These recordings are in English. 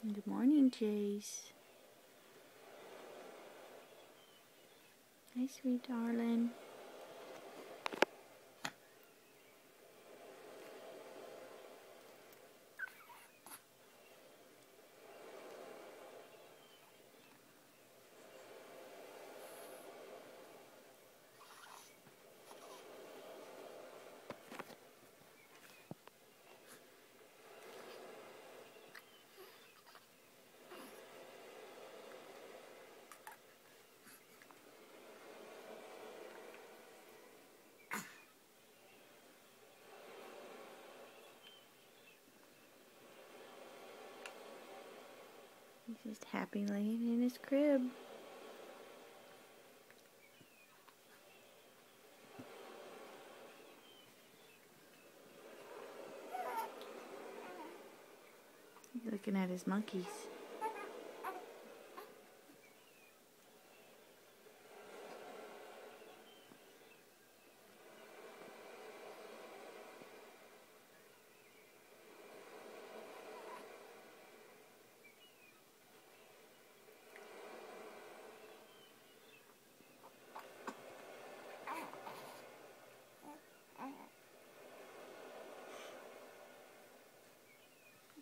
Good morning, Chase. Hi, sweet darling. He's just happy laying in his crib. Looking at his monkeys.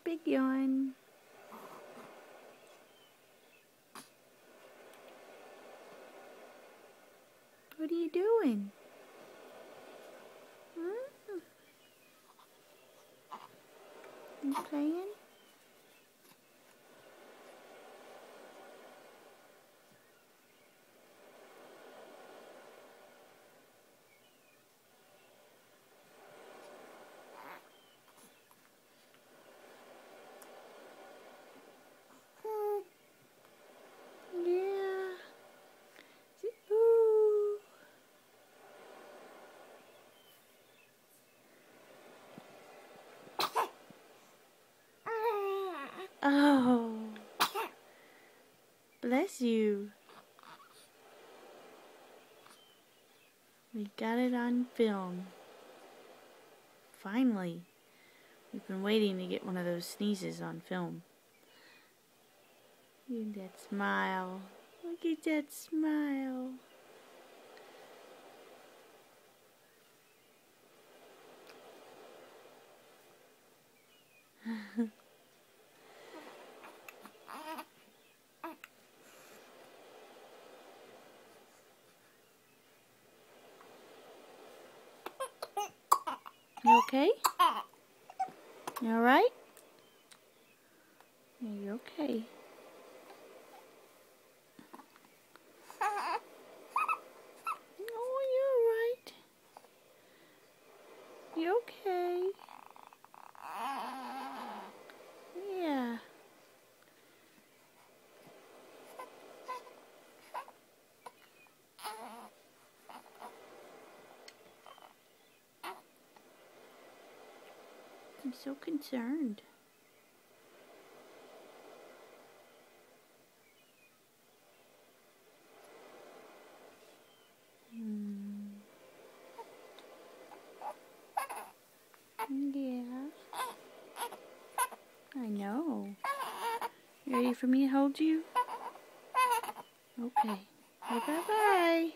Big yawn. What are you doing? You playing? Yeah. Ooh. Oh. Bless you. We got it on film. Finally. We've been waiting to get one of those sneezes on film. Look at that smile. Look at that smile. You okay? You alright? Yeah, you're okay. Oh, you're alright. You okay? Yeah. I'm so concerned. Yeah. I know. You ready for me to hold you? Okay. Bye-bye.